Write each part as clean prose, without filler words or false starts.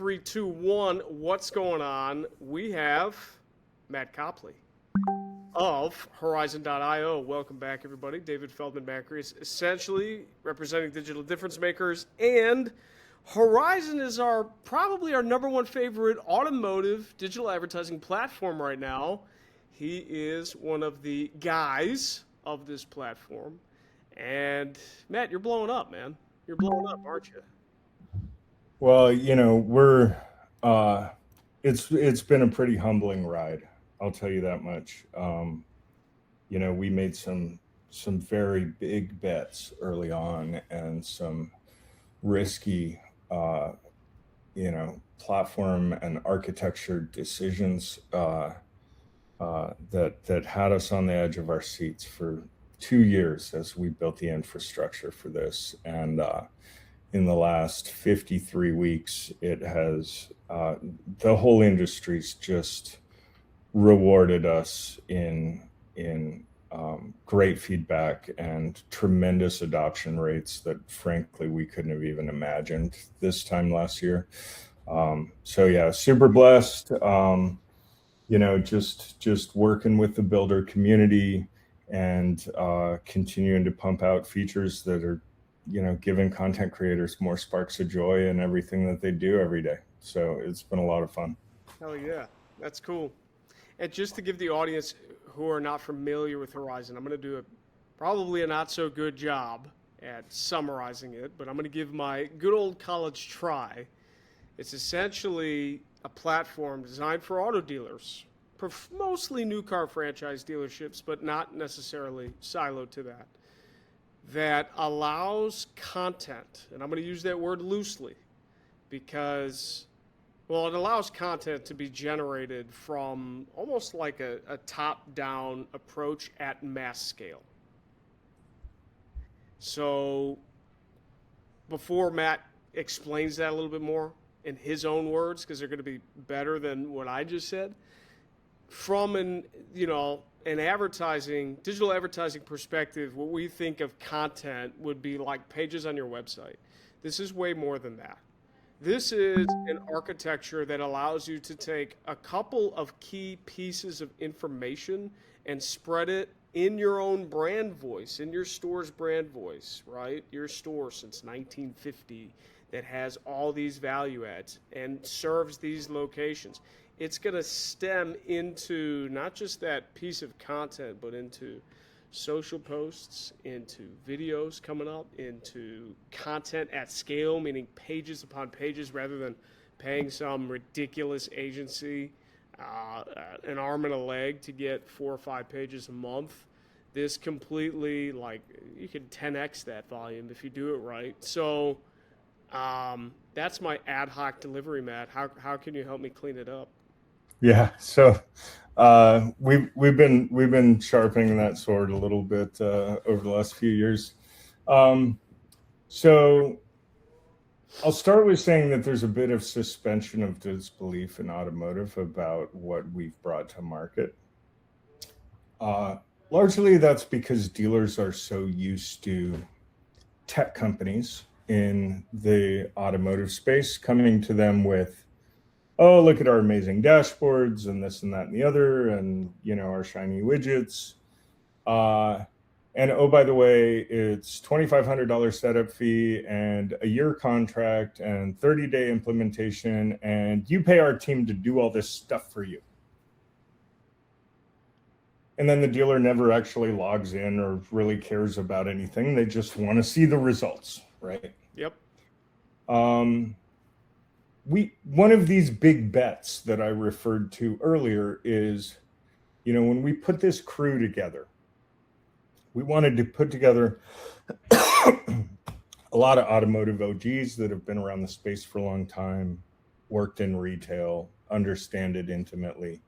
3, 2, 1. What's going on? We have Matt Copley of Horizon.io. Welcome back, everybody. David Feldman-Makrias, essentially representing digital difference makers. And Horizon is probably our number one favorite automotive digital advertising platform right now. He is one of the guys of this platform. And Matt, you're blowing up, man. You're blowing up, aren't you? Well, it's been a pretty humbling ride. I'll tell you that much. We made some very big bets early on and some risky, platform and architecture decisions that had us on the edge of our seats for 2 years as we built the infrastructure for this. And in the last 53 weeks, it has the whole industry's just rewarded us in great feedback and tremendous adoption rates that frankly we couldn't have even imagined this time last year. So yeah, super blessed. Just working with the builder community and continuing to pump out features that are giving content creators more sparks of joy in everything that they do every day. So it's been a lot of fun. Hell yeah, that's cool. And just to give the audience who are not familiar with Horizon, I'm going to do probably a not so good job at summarizing it, but I'm going to give my good old college try. It's essentially a platform designed for auto dealers, mostly new car franchise dealerships, but not necessarily siloed to that allows content, and I'm going to use that word loosely because, well, it allows content to be generated from almost like a top-down approach at mass scale. So before Matt explains that a little bit more in his own words, because they're going to be better than what I just said, from an digital advertising perspective, what we think of content would be like pages on your website. This is way more than that. This is an architecture that allows you to take a couple of key pieces of information and spread it in your own brand voice, in your store's brand voice, right? Your store since 1950 that has all these value adds and serves these locations. It's going to stem into not just that piece of content, but into social posts, into videos coming up, into content at scale, meaning pages upon pages rather than paying some ridiculous agency an arm and a leg to get 4 or 5 pages a month. This completely, you can 10x that volume if you do it right. So that's my ad hoc delivery, Matt. How can you help me clean it up? Yeah, so we've been sharpening that sword a little bit over the last few years. So I'll start with saying that there's a bit of suspension of disbelief in automotive about what we've brought to market. Largely that's because dealers are so used to tech companies in the automotive space coming to them with, oh, look at our amazing dashboards and this and that and the other, and our shiny widgets. And oh, by the way, it's $2,500 setup fee and a year contract and 30-day implementation, and you pay our team to do all this stuff for you. And then the dealer never actually logs in or really cares about anything. They just want to see the results, right? Yep. One of these big bets that I referred to earlier is, when we put this crew together, we wanted to put together a lot of automotive OGs that have been around the space for a long time, worked in retail, understand it intimately,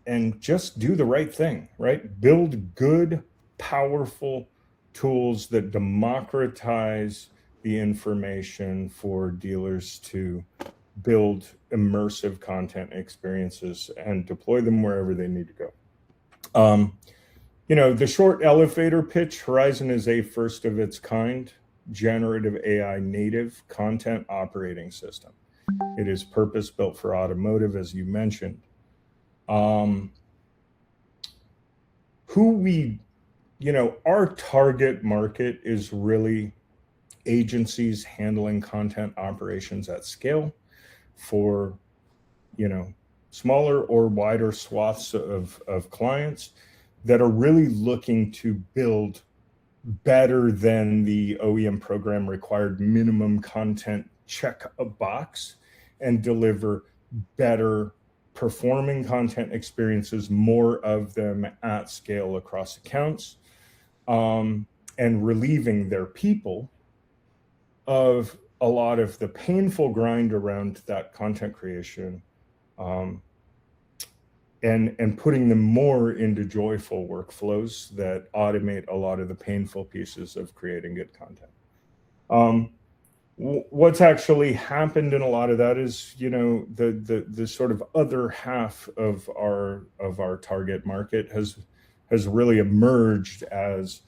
and just do the right thing, right? Build good, powerful tools that democratize the information for dealers to build immersive content experiences and deploy them wherever they need to go. The short elevator pitch, Horizon is a first of its kind generative AI native content operating system. It is purpose built for automotive, as you mentioned. Our target market is really agencies handling content operations at scale for, smaller or wider swaths of clients that are really looking to build better than the OEM program required minimum content, check a box, and deliver better performing content experiences, more of them at scale across accounts, and relieving their people of a lot of the painful grind around that content creation, and putting them more into joyful workflows that automate a lot of the painful pieces of creating good content. What's actually happened in a lot of that is, the sort of other half of our target market has really emerged as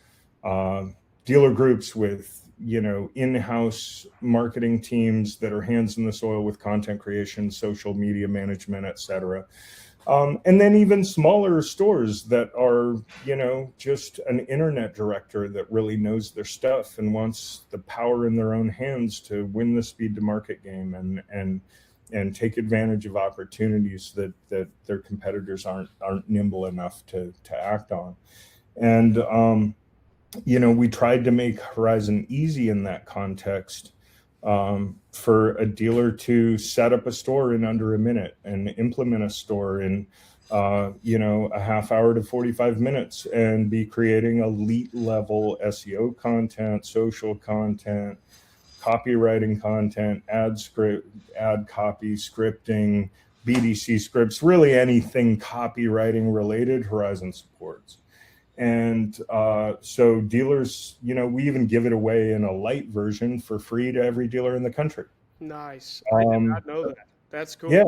dealer groups with, in-house marketing teams that are hands in the soil with content creation, social media management, et cetera. And then even smaller stores that are, just an internet director that really knows their stuff and wants the power in their own hands to win the speed to market game and take advantage of opportunities that their competitors aren't nimble enough to act on. And, we tried to make Horizon easy in that context, for a dealer to set up a store in under a minute and implement a store in, a half hour to 45 minutes and be creating elite level SEO content, social content, copywriting content, ad copy, scripting, BDC scripts, really anything copywriting related, Horizon supports. And so dealers, we even give it away in a light version for free to every dealer in the country. Nice. I did not know that. That's cool. Yeah.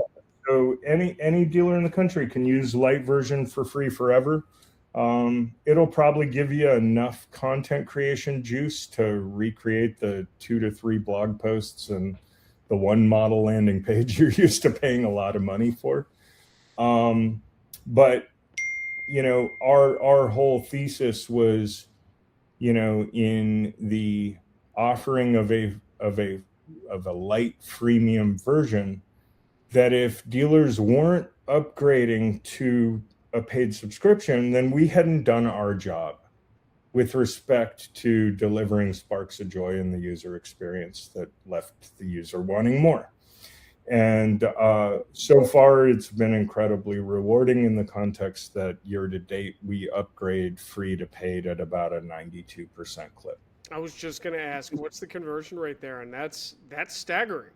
So any dealer in the country can use light version for free forever. It'll probably give you enough content creation juice to recreate the 2 to 3 blog posts and the one model landing page you're used to paying a lot of money for. But our whole thesis was, in the offering of a light freemium version, that if dealers weren't upgrading to a paid subscription, then we hadn't done our job with respect to delivering sparks of joy in the user experience that left the user wanting more. And so far, it's been incredibly rewarding in the context that year to date, we upgrade free to paid at about a 92% clip. I was just going to ask, what's the conversion rate there? And that's staggering.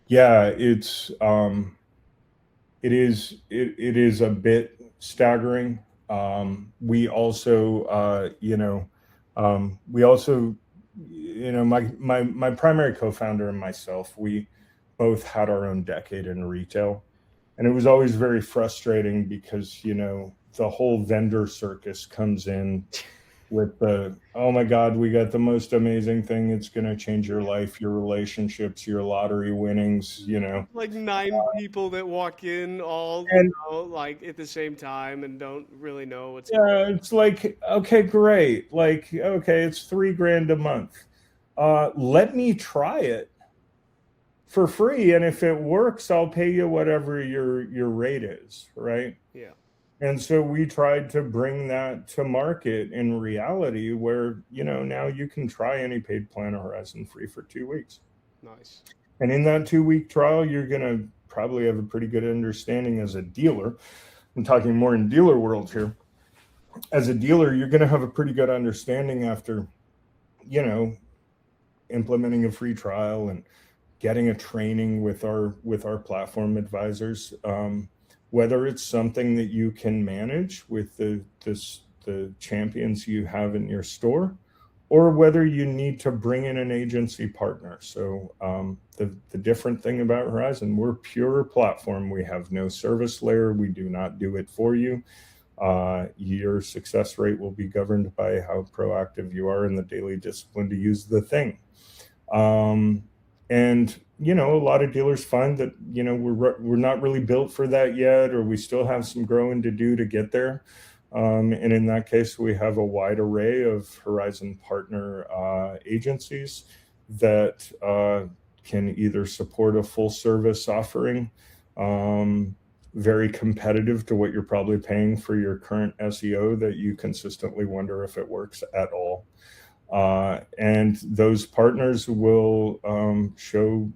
Yeah, it is a bit staggering. We also, my primary co-founder and myself, we both had our own decade in retail, and it was always very frustrating because, the whole vendor circus comes in with the, oh my God, we got the most amazing thing. It's going to change your life, your relationships, your lottery winnings, Like 9 people that walk in all, like at the same time and don't really know what's going on. It's like, okay, great. Like, okay, it's $3,000 a month. Let me try it for free, and if it works, I'll pay you whatever your rate is, right? Yeah. And so we tried to bring that to market in reality where, now you can try any paid plan of Horizon free for 2 weeks. Nice. And in that 2-week trial, you're going to probably have a pretty good understanding as a dealer. I'm talking more in dealer world here. As a dealer, you're going to have a pretty good understanding after, implementing a free trial and getting a training with our platform advisors, whether it's something that you can manage with the champions you have in your store, or whether you need to bring in an agency partner. So the different thing about Horizon, we're pure platform. We have no service layer. We do not do it for you. your success rate will be governed by how proactive you are in the daily discipline to use the thing. And a lot of dealers find that we're not really built for that yet, or we still have some growing to do to get there. And in that case, we have a wide array of Horizon partner agencies that can either support a full service offering, very competitive to what you're probably paying for your current SEO that you consistently wonder if it works at all. And those partners will show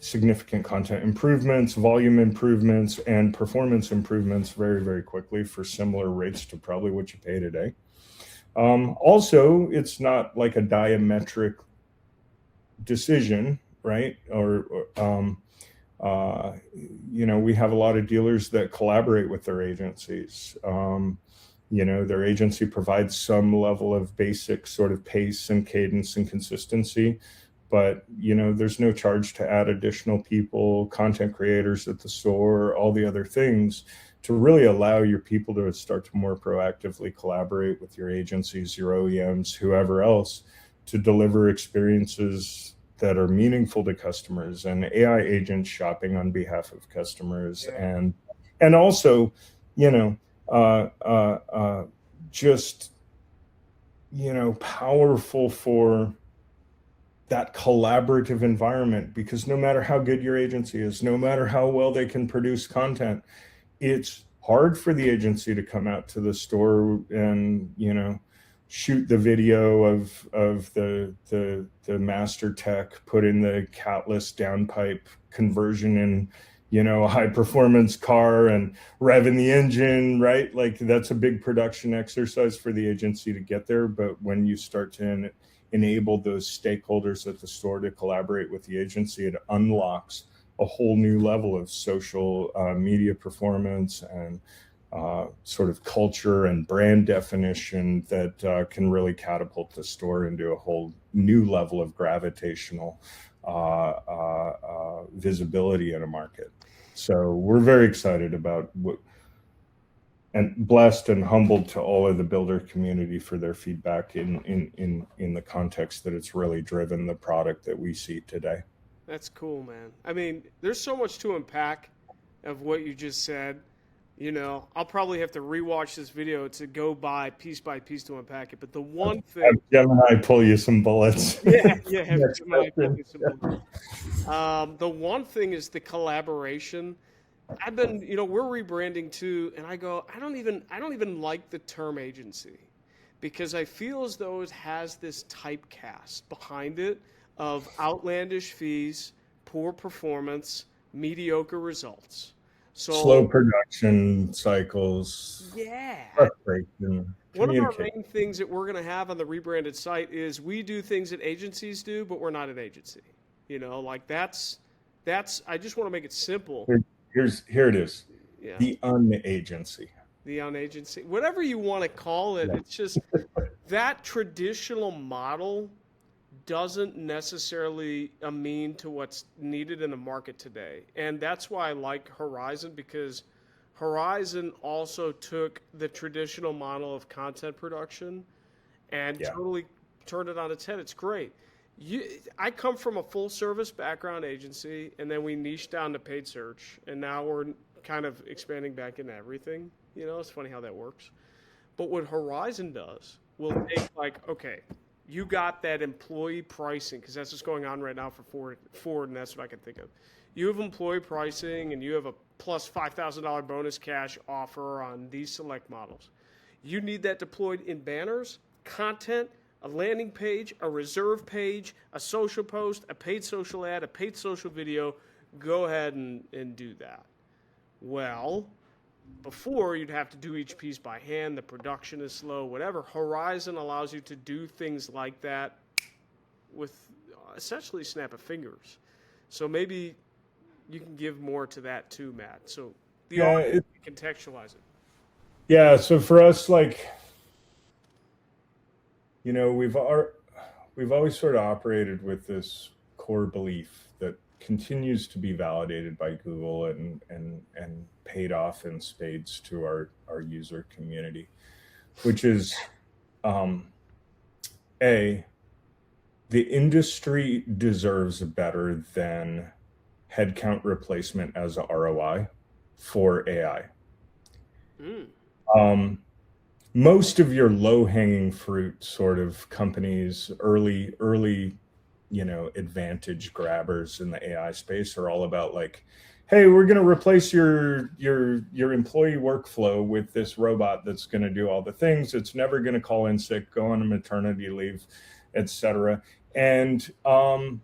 significant content improvements, volume improvements, and performance improvements very, very quickly for similar rates to probably what you pay today. Also, it's not like a diametric decision, right? We have a lot of dealers that collaborate with their agencies. Their agency provides some level of basic sort of pace and cadence and consistency, but there's no charge to add additional people, content creators at the store, all the other things to really allow your people to start to more proactively collaborate with your agencies, your OEMs, whoever else, to deliver experiences that are meaningful to customers, and AI agents shopping on behalf of customers. Yeah. And also, just powerful for that collaborative environment, because no matter how good your agency is, no matter how well they can produce content, it's hard for the agency to come out to the store and shoot the video of the master tech, put in the catless downpipe conversion in a high performance car and revving the engine, right? Like, that's a big production exercise for the agency to get there. But when you start to enable those stakeholders at the store to collaborate with the agency, it unlocks a whole new level of social media performance and sort of culture and brand definition that can really catapult the store into a whole new level of gravitational visibility in a market. So we're very excited about and blessed and humbled to all of the builder community for their feedback in the context that it's really driven the product that we see today. That's cool, man. I mean, there's so much to unpack of what you just said. I'll probably have to rewatch this video to go by piece to unpack it. But the one thing, have Gemini pull you some bullets. Yeah, have Gemini pull you some bullets. The one thing is the collaboration. I've been, we're rebranding too, and I don't even like the term agency, because I feel as though it has this typecast behind it of outlandish fees, poor performance, mediocre results. So, slow production cycles. Yeah. Frustration. One of our main things that we're going to have on the rebranded site is we do things that agencies do, but we're not an agency. That's. I just want to make it simple. Here it is. Yeah. The unagency. The unagency, whatever you want to call it. Yeah. It's just that traditional model doesn't necessarily mean to what's needed in the market today. And that's why I like Horizon, because Horizon also took the traditional model of content production and totally turned it on its head. It's great. I come from a full service background agency, and then we niched down to paid search, and now we're kind of expanding back into everything. It's funny how that works. But what Horizon does, will take okay, you got that employee pricing, because that's what's going on right now for Ford, and that's what I can think of. You have employee pricing, and you have a plus $5,000 bonus cash offer on these select models. You need that deployed in banners, content, a landing page, a reserve page, a social post, a paid social ad, a paid social video. Go ahead and do that. Well, before, you'd have to do each piece by hand. The production is slow, whatever. Horizon allows you to do things like that with essentially snap of fingers. So maybe you can give more to that too, Matt. So contextualize it. Yeah, so for us, we've always sort of operated with this core belief that continues to be validated by Google and paid off in spades to our user community, which is the industry deserves better than headcount replacement as a ROI for AI. Most of your low-hanging fruit sort of companies, early advantage grabbers in the AI space are all about like, hey, we're going to replace your employee workflow with this robot that's going to do all the things. It's never going to call in sick, go on a maternity leave, etc. And the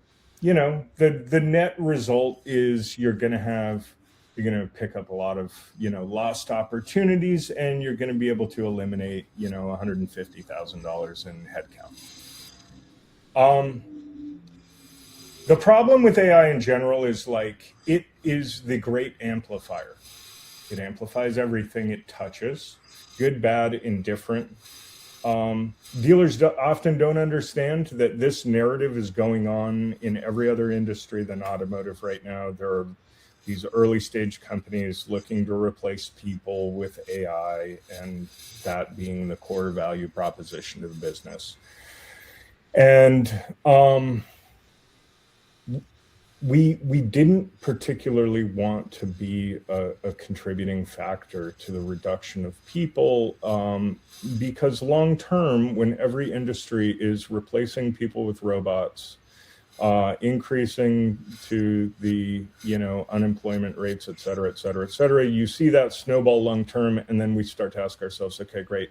net result is you're going to pick up a lot of lost opportunities, and you're going to be able to eliminate $150,000 in headcount. The problem with AI in general is like it is the great amplifier. It amplifies everything it touches, good, bad, indifferent. Dealers often don't understand that this narrative is going on in every other industry than automotive right now. There are these early stage companies looking to replace people with AI, and that being the core value proposition of the business. And we didn't particularly want to be a contributing factor to the reduction of people, because long term, when every industry is replacing people with robots, increasing to the unemployment rates, et cetera, you see that snowball long term, and then we start to ask ourselves, okay, great,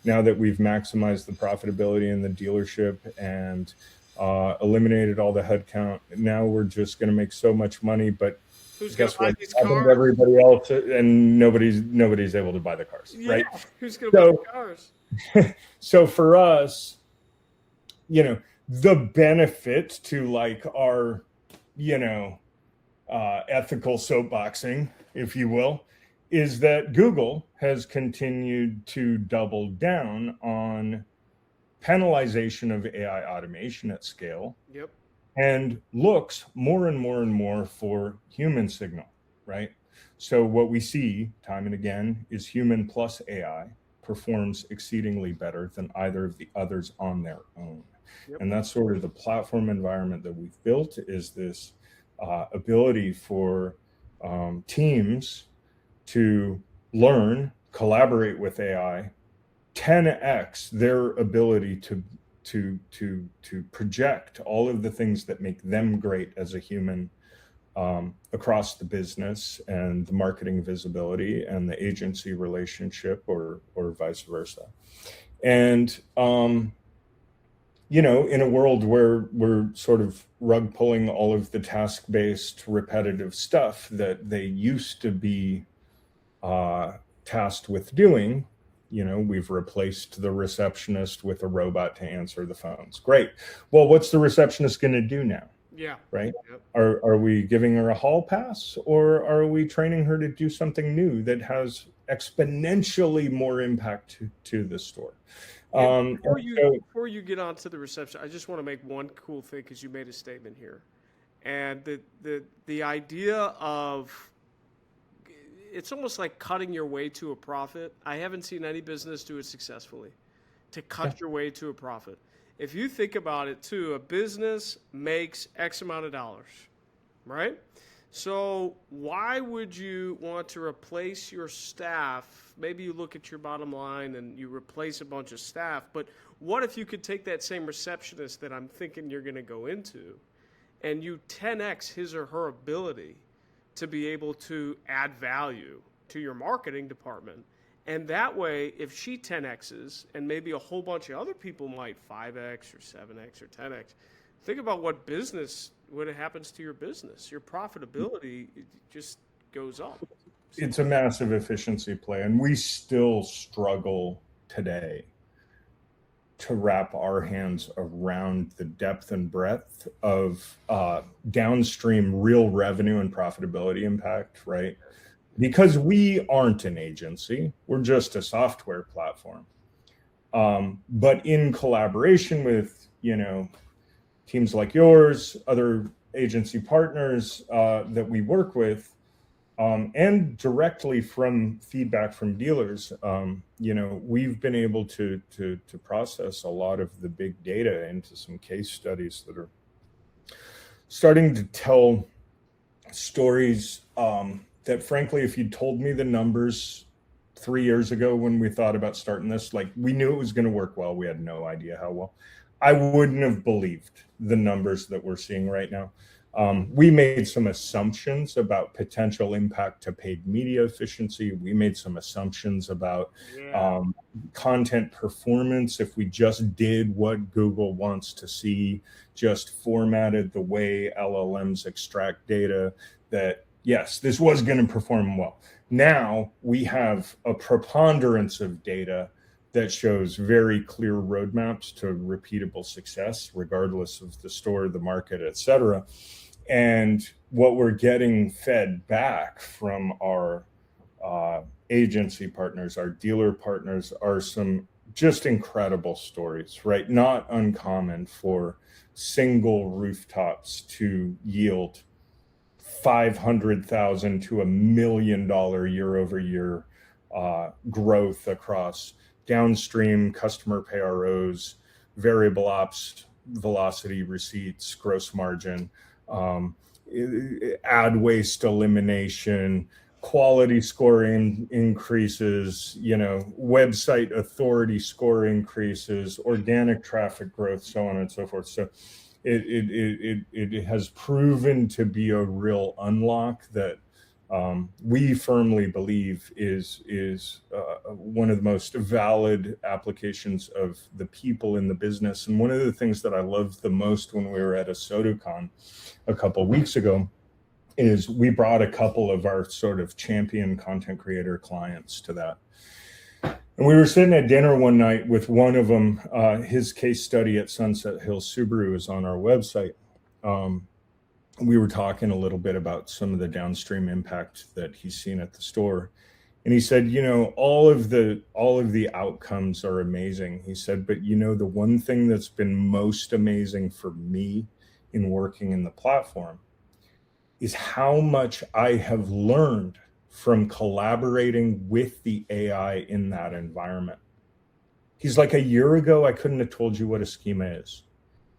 now that we've maximized the profitability in the dealership and eliminated all the headcount, now we're just going to make so much money, but guess what happened to everybody else, and nobody's able to buy the cars, right? Who's going to buy the cars? So for us, the benefit to like our, ethical soapboxing, if you will, is that Google has continued to double down on penalization of AI automation at scale. Yep. And looks more and more and more for human signal, right? So what we see time and again is human plus AI performs exceedingly better than either of the others on their own. Yep. And that's sort of the platform environment that we've built, is this ability for teams to learn, collaborate with AI, 10x their ability to project all of the things that make them great as a human across the business and the marketing visibility and the agency relationship, or vice versa. And in a world where we're sort of rug pulling all of the task-based repetitive stuff that they used to be tasked with doing, we've replaced the receptionist with a robot to answer the phones. Great. Well, what's the receptionist going to do now? Yeah. Right. Yep. Are we giving her a hall pass, or are we training her to do something new that has exponentially more impact to the store? Before you get on to the reception, I just want to make one cool thing, because you made a statement here, and the idea of, it's almost like cutting your way to a profit. I haven't seen any business do it successfully, to cut your way to a profit. If you think about it too, a business makes X amount of dollars, right? So why would you want to replace your staff? Maybe you look at your bottom line and you replace a bunch of staff, but what if you could take that same receptionist that I'm thinking you're going to go into, and you 10x his or her ability to be able to add value to your marketing department? And that way, if she 10x's, and maybe a whole bunch of other people might 5x or 7x or 10x, think about what happens to your business. Your profitability just goes up. It's a massive efficiency play, and we still struggle today to wrap our hands around the depth and breadth of downstream real revenue and profitability impact, right? Because we aren't an agency, we're just a software platform. But in collaboration with, teams like yours, other agency partners that we work with, and directly from feedback from dealers, we've been able to process a lot of the big data into some case studies that are starting to tell stories that, frankly, if you told me the numbers 3 years ago when we thought about starting this, like, we knew it was going to work well. We had no idea how well. I wouldn't have believed the numbers that we're seeing right now. We made some assumptions about potential impact to paid media efficiency. We made some assumptions about content performance. If we just did what Google wants to see, just formatted the way LLMs extract data, that yes, this was going to perform well. Now we have a preponderance of data that shows very clear roadmaps to repeatable success, regardless of the store, the market, et cetera. And what we're getting fed back from our agency partners, our dealer partners, are some just incredible stories, right? Not uncommon for single rooftops to yield $500,000 to $1 million year-over-year growth across downstream customer PROs, variable ops, velocity receipts, gross margin, ad waste elimination, quality scoring increases, website authority score increases, organic traffic growth, so on and so forth. So it has proven to be a real unlock that we firmly believe is one of the most valid applications of the people in the business. And one of the things that I loved the most when we were at a SotoCon a couple of weeks ago is we brought a couple of our sort of champion content creator clients to that. And we were sitting at dinner one night with one of them. His case study at Sunset Hills Subaru is on our website. We were talking a little bit about some of the downstream impact that he's seen at the store. And he said, all of the outcomes are amazing. He said, but the one thing that's been most amazing for me in working in the platform is how much I have learned from collaborating with the AI in that environment. He's like, a year ago, I couldn't have told you what a schema is.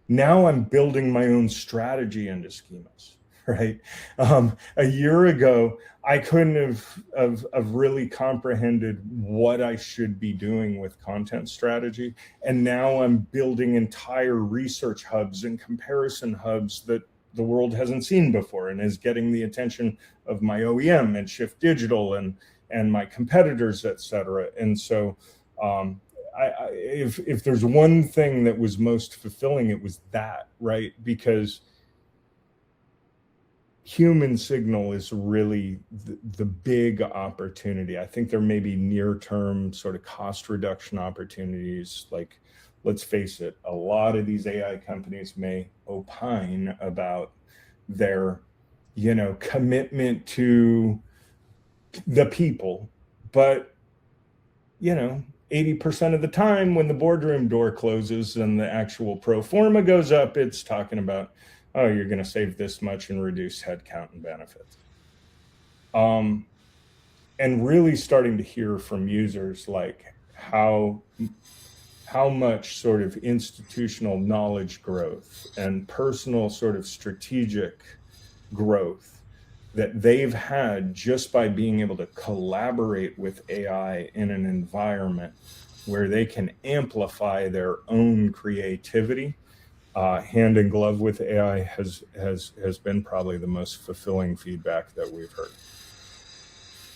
Now I'm building my own strategy into schemas, right? A year ago, I couldn't have really comprehended what I should be doing with content strategy. And now I'm building entire research hubs and comparison hubs that the world hasn't seen before, and is getting the attention of my OEM and Shift Digital and my competitors, et cetera. And so if there's one thing that was most fulfilling, it was that, right? Because human signal is really the big opportunity. I think there may be near-term sort of cost reduction opportunities. Like, let's face it, a lot of these AI companies may opine about their, commitment to the people, but 80% of the time when the boardroom door closes and the actual pro forma goes up, it's talking about, oh, you're going to save this much and reduce headcount and benefits. And really starting to hear from users like how much sort of institutional knowledge growth and personal sort of strategic growth that they've had just by being able to collaborate with AI in an environment where they can amplify their own creativity, hand in glove with AI, has been probably the most fulfilling feedback that we've heard.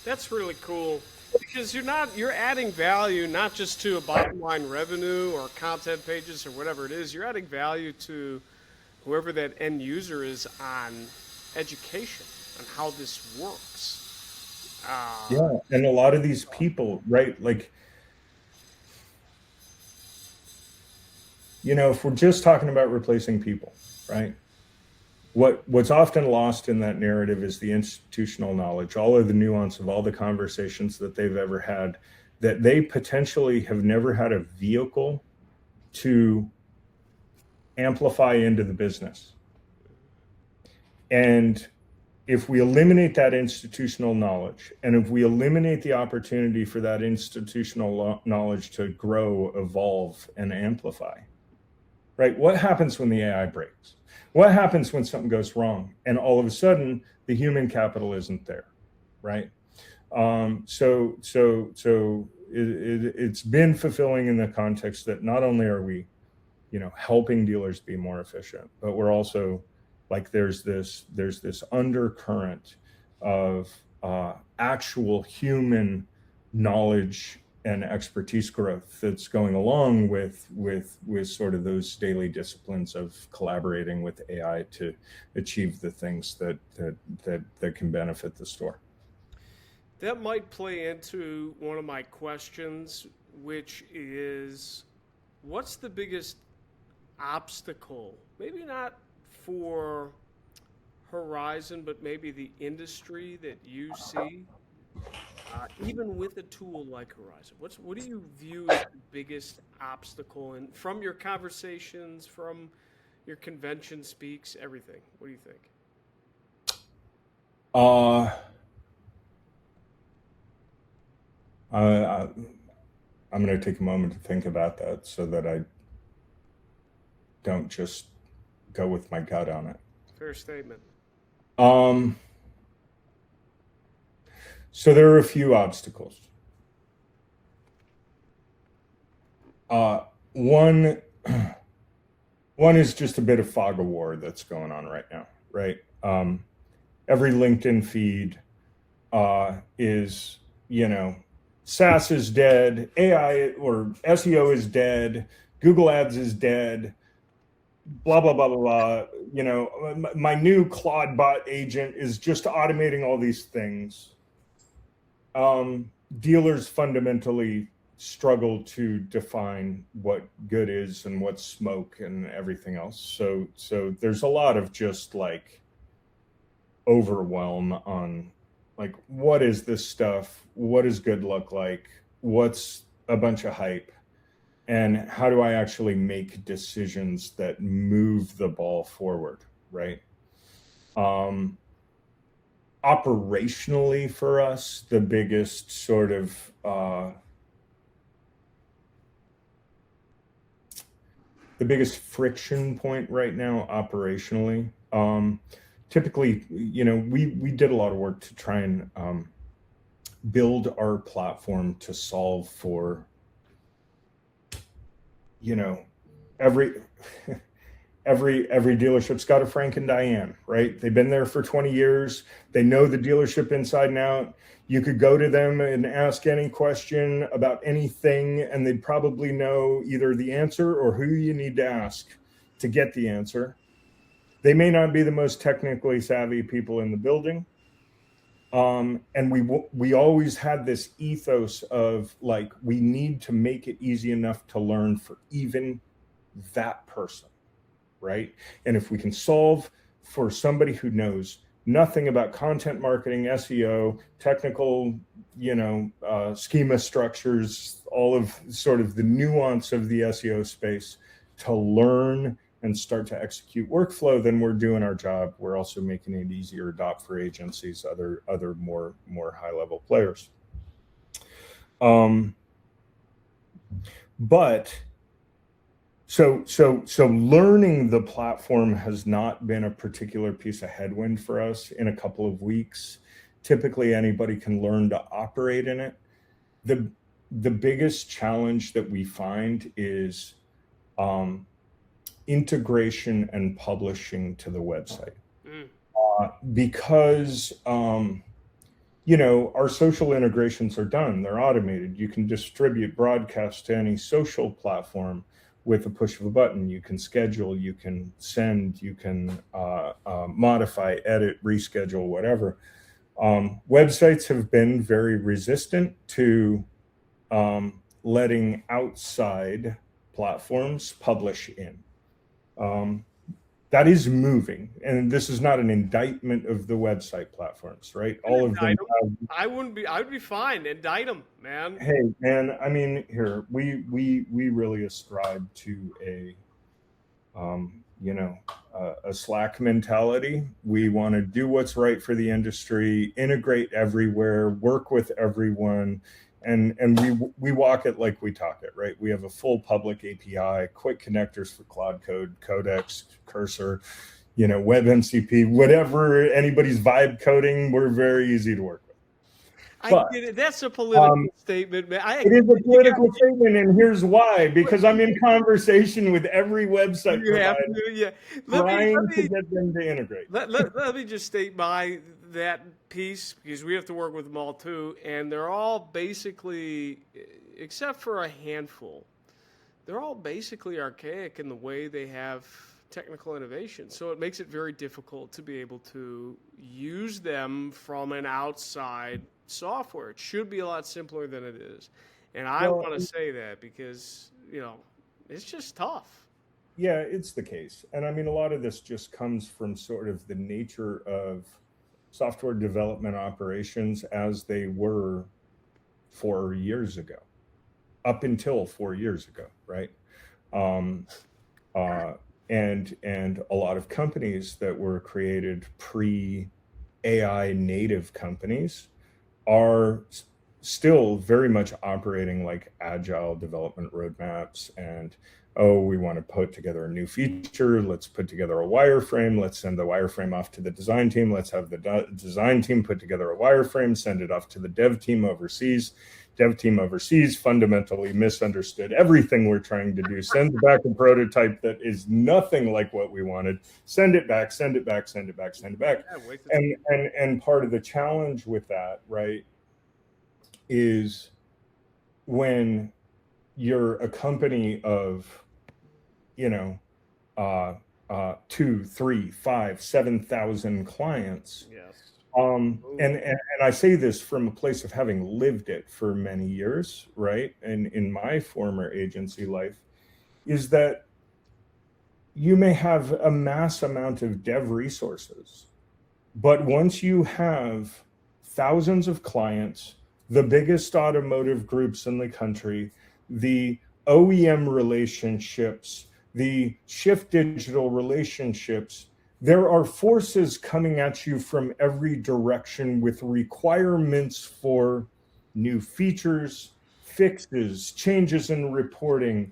That's really cool, because you're adding value not just to a bottom line revenue or content pages or whatever it is. You're adding value to whoever that end user is on education and how this works. Yeah, and a lot of these people, right? Like, if we're just talking about replacing people, right? What's often lost in that narrative is the institutional knowledge, all of the nuance of all the conversations that they've ever had, that they potentially have never had a vehicle to amplify into the business. And if we eliminate that institutional knowledge, and if we eliminate the opportunity for that institutional knowledge to grow, evolve, and amplify, right? What happens when the AI breaks? What happens when something goes wrong and all of a sudden the human capital isn't there, right? It's been fulfilling in the context that not only are we, helping dealers be more efficient, but we're also like there's this undercurrent of actual human knowledge and expertise growth that's going along with sort of those daily disciplines of collaborating with AI to achieve the things that can benefit the store. That might play into one of my questions, which is, what's the biggest obstacle? Maybe not for Horizon, but maybe the industry that you see, even with a tool like Horizon. What do you view as the biggest obstacle? And from your conversations, from your convention speaks, everything, what do you think? I'm going to take a moment to think about that so that I don't just go with my gut on it. Fair statement. So there are a few obstacles. One is just a bit of fog of war that's going on right now, right? Every LinkedIn feed is, SaaS is dead, AI or SEO is dead, Google Ads is dead, blah, blah, blah, blah, blah. My new Claude bot agent is just automating all these things. Dealers fundamentally struggle to define what good is and what's smoke and everything else. So there's a lot of just like overwhelm on like, what is this stuff? What does good look like? What's a bunch of hype? And how do I actually make decisions that move the ball forward, right? Operationally for us, the biggest sort of the biggest friction point right now operationally, typically, we did a lot of work to try and build our platform to solve for, every dealership's got a Frank and Diane, right? They've been there for 20 years. They know the dealership inside and out. You could go to them and ask any question about anything, and they'd probably know either the answer or who you need to ask to get the answer. They may not be the most technically savvy people in the building. And we always had this ethos of like, we need to make it easy enough to learn for even that person, right? And if we can solve for somebody who knows nothing about content marketing, SEO, technical, schema structures, all of sort of the nuance of the SEO space to learn and start to execute workflow, then we're doing our job. We're also making it easier to adopt for agencies, other more high-level players. But so learning the platform has not been a particular piece of headwind for us in a couple of weeks. Typically, anybody can learn to operate in it. The biggest challenge that we find is integration and publishing to the website. Because our social integrations are done, they're automated. You can distribute broadcast to any social platform with a push of a button. You can schedule, you can send, you can modify, edit, reschedule, whatever. Websites have been very resistant to letting outside platforms publish in. That is moving, and this is not an indictment of the website platforms, right? All of them. I would be fine. Indict them, man. Hey, man. I mean, here we really ascribe to a a Slack mentality. We want to do what's right for the industry, integrate everywhere, work with everyone, and we walk it like we talk it, right? We have a full public API, quick connectors for Cloud Code, Codex, Cursor, WebMCP, whatever anybody's vibe coding, we're very easy to work with. I get it. That's a political statement, man. It is a political statement, and here's why. Because I'm in conversation with every website provider, trying to get them to integrate. Let me just state that piece, because we have to work with them all too, and they're all basically, except for a handful, they're all basically archaic in the way they have technical innovation. So it makes it very difficult to be able to use them from an outside software. It should be a lot simpler than it is. And I want to say that because, it's just tough. Yeah, it's the case. And I mean, a lot of this just comes from sort of the nature of software development operations as they were 4 years ago, up until 4 years ago, right? And a lot of companies that were created pre-AI native companies are still very much operating like agile development roadmaps and, we want to put together a new feature. Let's put together a wireframe. Let's send the wireframe off to the design team. Let's have the design team put together a wireframe, send it off to the dev team overseas. Dev team overseas fundamentally misunderstood everything we're trying to do. Send back a prototype that is nothing like what we wanted. Send it back, send it back, send it back, send it back. And part of the challenge with that, right, is when you're a company of, 2, 3, 5, 7,000 clients. Yes. And I say this from a place of having lived it for many years, right? And in my former agency life, is that you may have a mass amount of dev resources, but once you have thousands of clients, the biggest automotive groups in the country, the OEM relationships, the Shift Digital relationships, there are forces coming at you from every direction with requirements for new features, fixes, changes in reporting,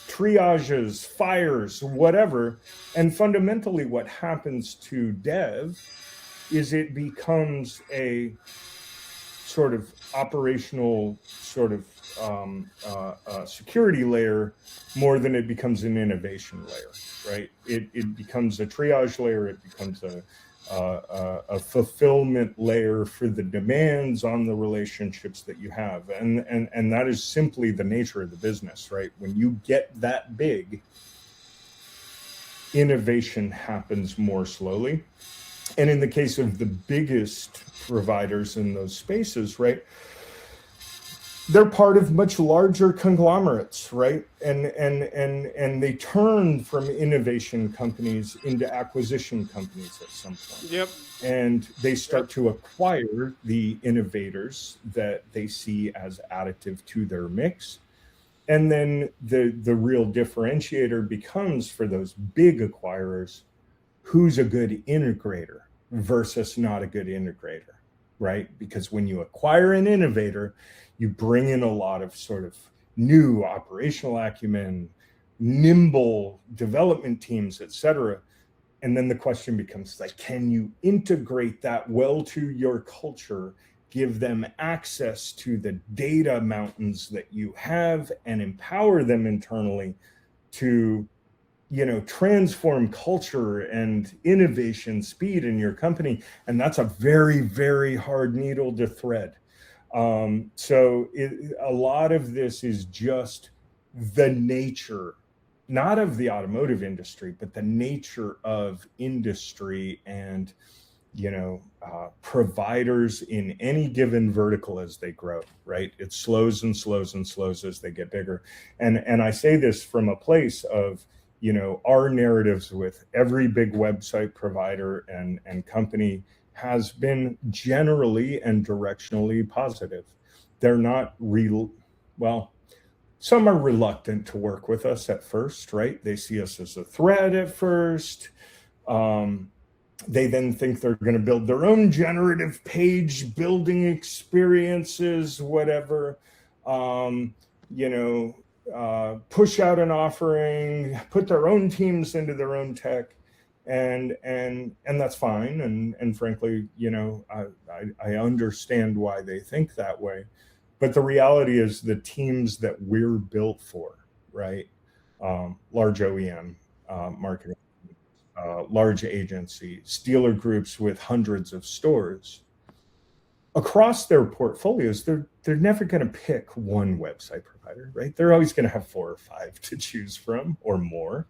triages, fires, whatever. And fundamentally what happens to dev is it becomes a sort of operational sort of security layer more than it becomes an innovation layer, right? It becomes a triage layer. It becomes a fulfillment layer for the demands on the relationships that you have. And that is simply the nature of the business, right? When you get that big, innovation happens more slowly. And in the case of the biggest providers in those spaces, right, they're part of much larger conglomerates, right? And they turn from innovation companies into acquisition companies at some point. Yep. And they start to acquire the innovators that they see as additive to their mix. And then the real differentiator becomes for those big acquirers, who's a good integrator versus not a good integrator, right? Because when you acquire an innovator, you bring in a lot of sort of new operational acumen, nimble development teams, et cetera. And then the question becomes like, can you integrate that well to your culture, give them access to the data mountains that you have and empower them internally to, transform culture and innovation speed in your company? And that's a very, very hard needle to thread. So a lot of this is just the nature, not of the automotive industry, but the nature of industry and, providers in any given vertical as they grow, right? It slows and slows and slows as they get bigger. And I say this from a place of, our narratives with every big website provider and company has been generally and directionally positive. They're not real. Well, some are reluctant to work with us at first, right? They see us as a threat at first. They then think they're going to build their own generative page building experiences, whatever. Push out an offering, put their own teams into their own tech, and that's fine. And frankly, I understand why they think that way. But the reality is the teams that we're built for, right? Large OEM marketing, large agency, dealer groups with hundreds of stores. Across their portfolios, they're never going to pick one website provider, right? They're always going to have 4 or 5 to choose from or more.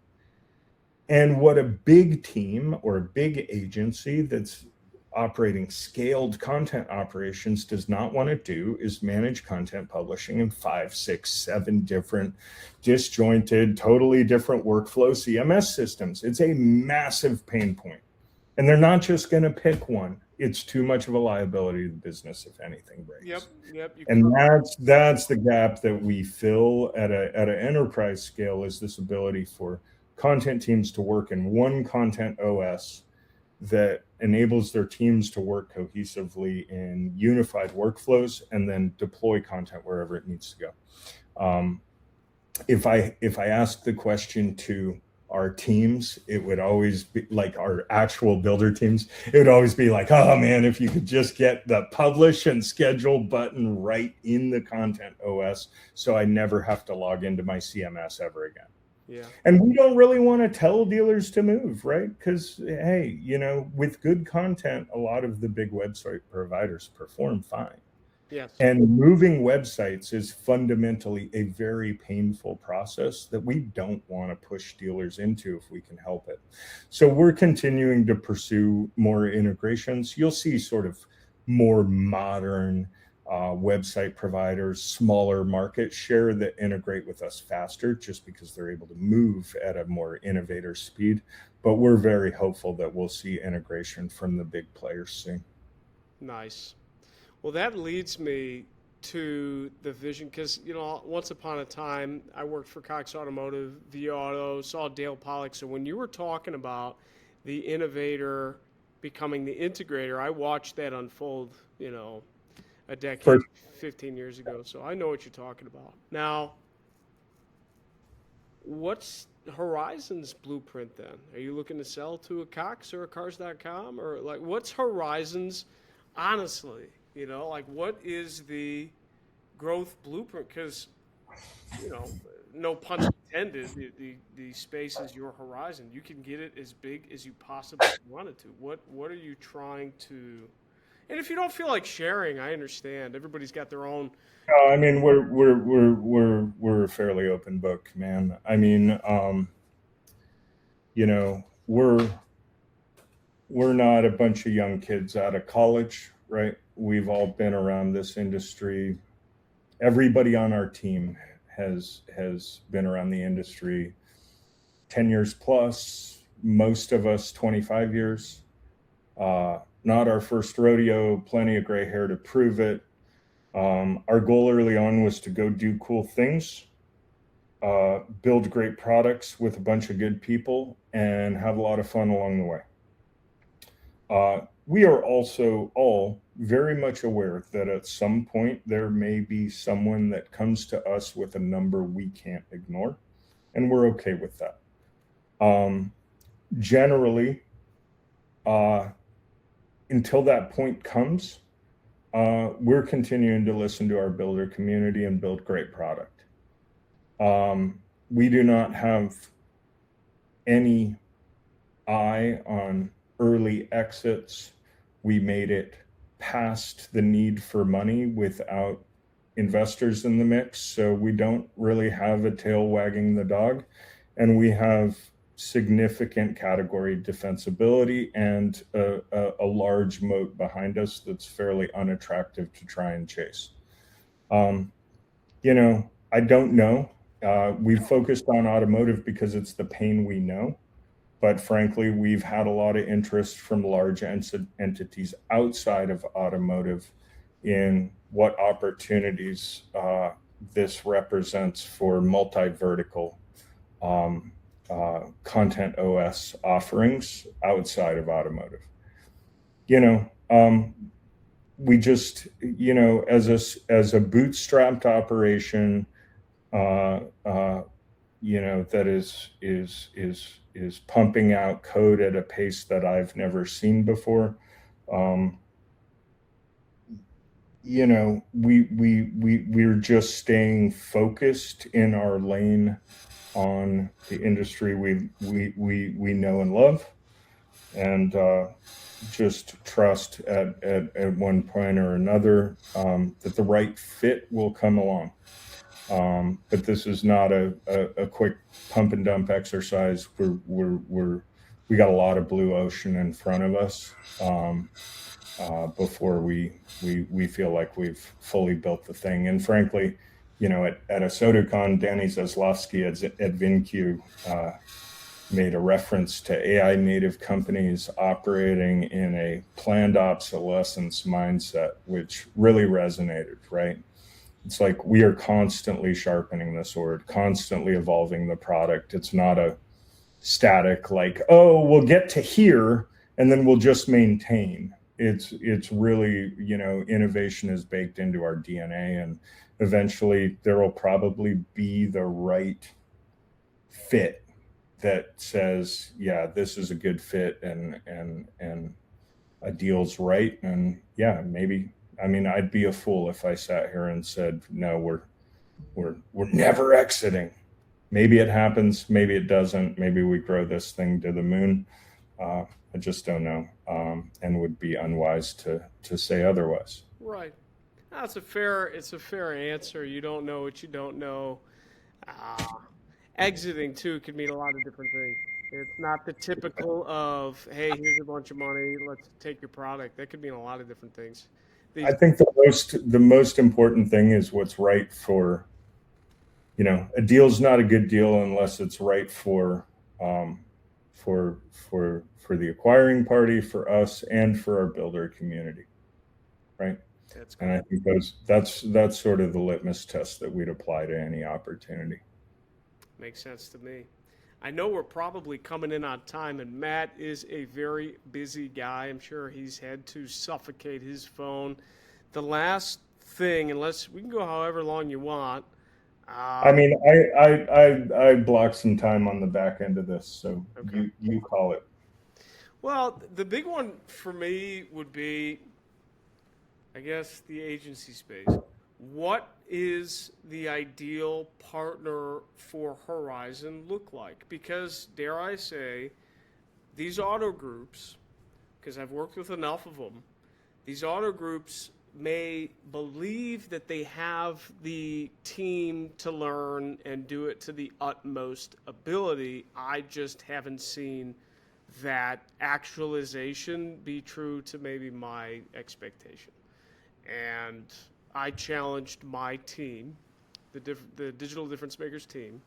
And what a big team or a big agency that's operating scaled content operations does not want to do is manage content publishing in 5, 6, 7 different disjointed, totally different workflow CMS systems. It's a massive pain point. And they're not just going to pick one. It's too much of a liability to the business if anything breaks. Yep. And that's the gap that we fill at an enterprise scale, is this ability for content teams to work in one content OS that enables their teams to work cohesively in unified workflows and then deploy content wherever it needs to go. If I ask the question to our teams, it would always be like our actual builder teams. It would always be like, oh man, if you could just get the publish and schedule button right in the content OS, so I never have to log into my CMS ever again. Yeah. And we don't really want to tell dealers to move, right? Because, hey, with good content, a lot of the big website providers perform fine. Yes. And moving websites is fundamentally a very painful process that we don't want to push dealers into if we can help it. So we're continuing to pursue more integrations. You'll see sort of more modern website providers, smaller market share that integrate with us faster just because they're able to move at a more innovator speed. But we're very hopeful that we'll see integration from the big players soon. Nice. Well, that leads me to the vision, because, once upon a time, I worked for Cox Automotive, V Auto, saw Dale Pollock. So when you were talking about the innovator becoming the integrator, I watched that unfold, a decade, 15 years ago. So I know what you're talking about. Now, what's Horizon's blueprint then? Are you looking to sell to a Cox or a Cars.com? Or what's Horizon's, honestly? What is the growth blueprint? Because, no pun intended, the space is your horizon. You can get it as big as you possibly wanted to. What are you trying to? And if you don't feel like sharing, I understand. Everybody's got their own. I mean, we're a fairly open book, man. I mean, we're not a bunch of young kids out of college, right? We've all been around this industry. Everybody on our team has been around the industry 10 years plus, most of us 25 years. Not our first rodeo, plenty of gray hair to prove it. Our goal early on was to go do cool things, build great products with a bunch of good people, and have a lot of fun along the way. We are also all very much aware that at some point there may be someone that comes to us with a number we can't ignore, and we're okay with that. Generally, until that point comes, we're continuing to listen to our builder community and build great product. We do not have any eye on early exits. We made it past the need for money without investors in the mix. So we don't really have a tail wagging the dog. And we have significant category defensibility and a large moat behind us that's fairly unattractive to try and chase. I don't know. We've focused on automotive because it's the pain we know. But frankly, we've had a lot of interest from large entities outside of automotive in what opportunities this represents for multi-vertical content OS offerings outside of automotive. We just, as a bootstrapped operation, that is pumping out code at a pace that I've never seen before. We're just staying focused in our lane on the industry we know and love, and just trust at one point or another that the right fit will come along. But this is not a quick pump and dump exercise. We got a lot of blue ocean in front of us before we feel like we've fully built the thing. And frankly, at a SodaCon, Danny Zaslavsky at VinQ made a reference to AI native companies operating in a planned obsolescence mindset, which really resonated, right? It's like we are constantly sharpening the sword, constantly evolving the product. It's not a static, like, oh, we'll get to here and then we'll just maintain. It's really, innovation is baked into our DNA, and eventually there will probably be the right fit that says, yeah, this is a good fit and a deal's right. And yeah, maybe, I'd be a fool if I sat here and said, no, we're never exiting. Maybe it happens, maybe it doesn't, maybe we grow this thing to the moon. I just don't know, and would be unwise to say otherwise. Right. It's a fair answer. You don't know what you don't know. Exiting too could mean a lot of different things. It's not the typical of, hey, here's a bunch of money, let's take your product. That could mean a lot of different things. I think the most important thing is what's right for, a deal's not a good deal unless it's right for the acquiring party, for us, and for our builder community, right? That's and I think that's sort of the litmus test that we'd apply to any opportunity. Makes sense to me. I know we're probably coming in on time, and Matt is a very busy guy. I'm sure he's had to suffocate his phone. The last thing, unless we can go however long you want. I blocked some time on the back end of this, so okay. You call it. Well, the big one for me would be, I guess, the agency space. What is the ideal partner for Horizon look like? Because, dare I say, these auto groups, because I've worked with enough of them, these auto groups may believe that they have the team to learn and do it to the utmost ability. I just haven't seen that actualization be true to maybe my expectation. And I challenged my team, the Digital Difference Makers team,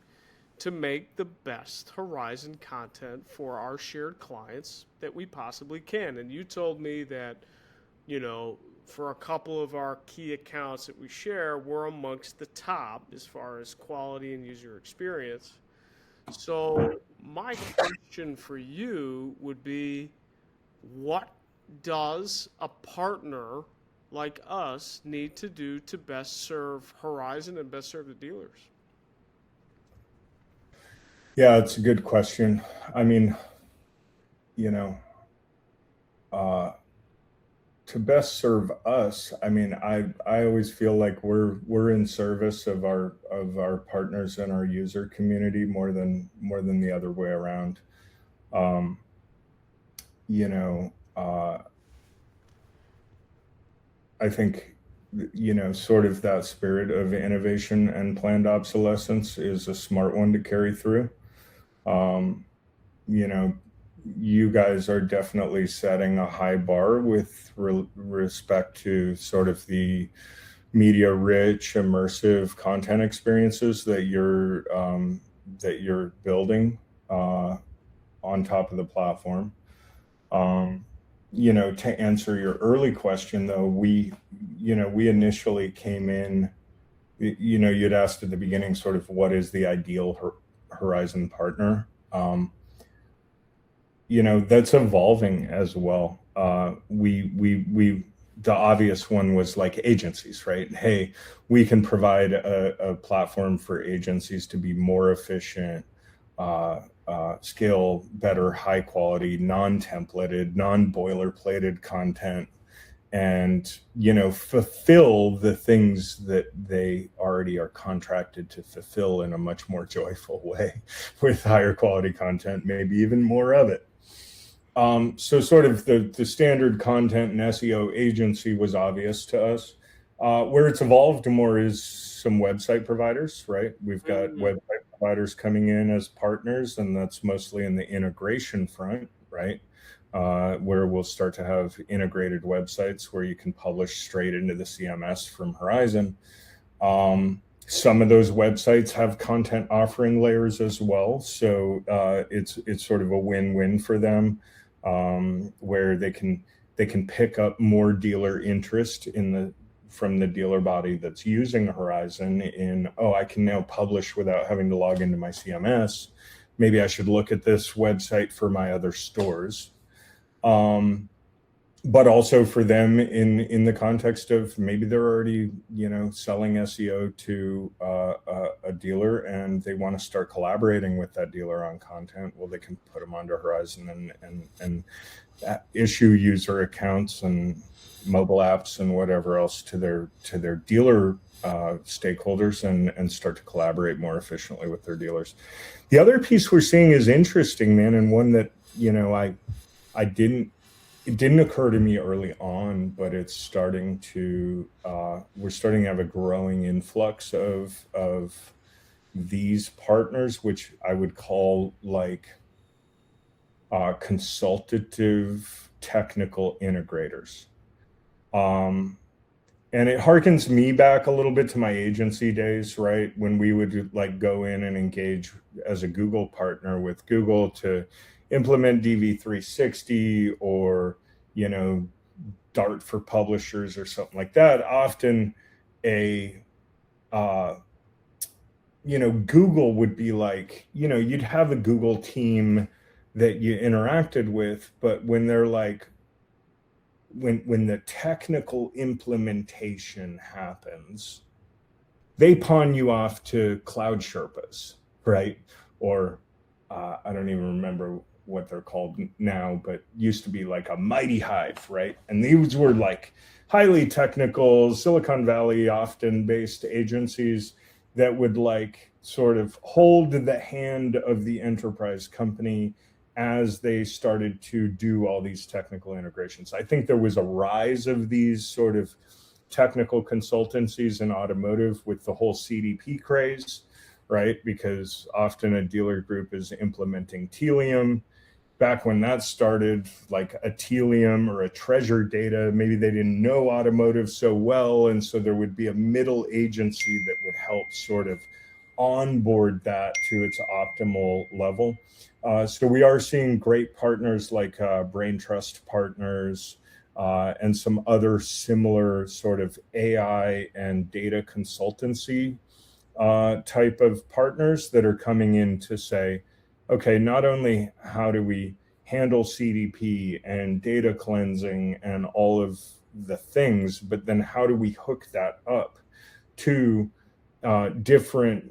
to make the best Horizon content for our shared clients that we possibly can. And you told me that, for a couple of our key accounts that we share, we're amongst the top as far as quality and user experience. So my question for you would be, what does a partner like us need to do to best serve Horizon and best serve the dealers? Yeah, it's a good question. To best serve us, I always feel like we're in service of our partners and our user community more than the other way around. I think, sort of that spirit of innovation and planned obsolescence is a smart one to carry through. You guys are definitely setting a high bar with respect to sort of the media-rich, immersive content experiences that you're building on top of the platform. To answer your early question, though, we initially came in you'd asked at the beginning sort of what is the ideal Horizon partner. That's evolving as well. We the obvious one was like agencies, right? Hey, we can provide a platform for agencies to be more efficient, scale better, high quality, non-templated, non-boilerplated content, and fulfill the things that they already are contracted to fulfill in a much more joyful way with higher quality content, maybe even more of it. So sort of the standard content and SEO agency was obvious to us. Where it's evolved more is some website providers, right? We've got website providers coming in as partners, and that's mostly in the integration front, right? Where we'll start to have integrated websites where you can publish straight into the CMS from Horizon. Some of those websites have content offering layers as well, so it's sort of a win-win for them, where they can pick up more dealer interest from the dealer body that's using Horizon in, I can now publish without having to log into my CMS. Maybe I should look at this website for my other stores. But also for them in the context of maybe they're already, selling SEO to a dealer and they want to start collaborating with that dealer on content. Well, they can put them onto Horizon and issue user accounts and mobile apps and whatever else to their dealer stakeholders and start to collaborate more efficiently with their dealers. The other piece we're seeing is interesting, man, and one that it didn't occur to me early on, but it's starting to we're starting to have a growing influx of these partners, which I would call like consultative technical integrators. And it harkens me back a little bit to my agency days, right? When we would like go in and engage as a Google partner with Google to implement DV360 or, Dart for publishers or something like that. Often Google would be like, you'd have a Google team that you interacted with, but when they're like, when the technical implementation happens, they pawn you off to cloud Sherpas, right? Or I don't even remember what they're called now, but used to be like a Mighty Hive, right? And these were like highly technical, Silicon Valley often based agencies that would like sort of hold the hand of the enterprise company as they started to do all these technical integrations. I think there was a rise of these sort of technical consultancies in automotive with the whole CDP craze, right? Because often a dealer group is implementing Telium. Back when that started, like a Telium or a Treasure Data, maybe they didn't know automotive so well, and so there would be a middle agency that would help sort of onboard that to its optimal level. So we are seeing great partners like Brain Trust Partners and some other similar sort of AI and data consultancy type of partners that are coming in to say, okay, not only how do we handle CDP and data cleansing and all of the things, but then how do we hook that up to different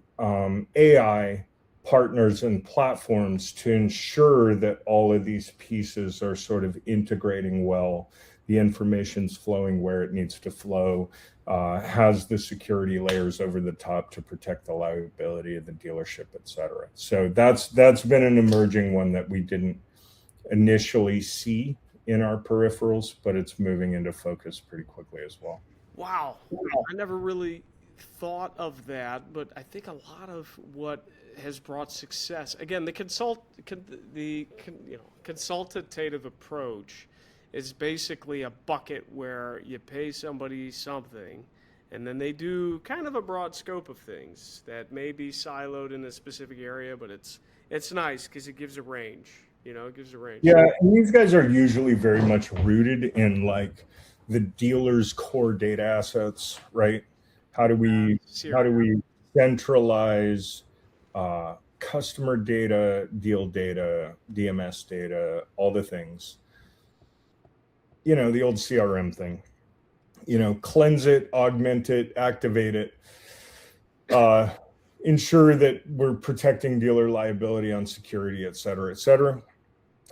AI partners and platforms to ensure that all of these pieces are sort of integrating well, the information's flowing where it needs to flow, has the security layers over the top to protect the liability of the dealership, et cetera. So that's been an emerging one that we didn't initially see in our peripherals, but it's moving into focus pretty quickly as well. Wow. I never really thought of that, but I think a lot of what has brought success, again, the consultative approach is basically a bucket where you pay somebody something and then they do kind of a broad scope of things that may be siloed in a specific area, but it's nice because it gives a range. It gives a range. Yeah, and these guys are usually very much rooted in like the dealer's core data assets, right? How do we Syria. centralize customer data, deal data, DMS data, all the things? The old CRM thing. Cleanse it, augment it, activate it, ensure that we're protecting dealer liability on security, et cetera, et cetera.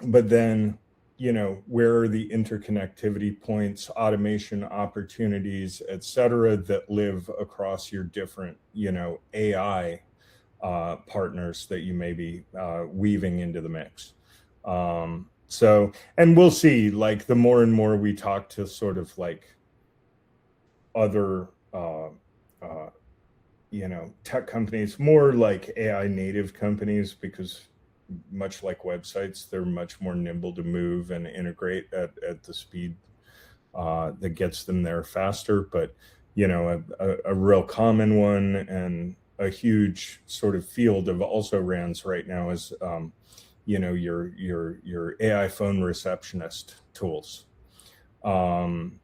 But then, where are the interconnectivity points, automation opportunities, et cetera, that live across your different, AI partners that you may be weaving into the mix. And we'll see, like, the more and more we talk to sort of like other, tech companies, more like AI native companies, because much like websites, they're much more nimble to move and integrate at the speed that gets them there faster. But, a real common one and a huge sort of field of also rans right now is, your AI phone receptionist tools. And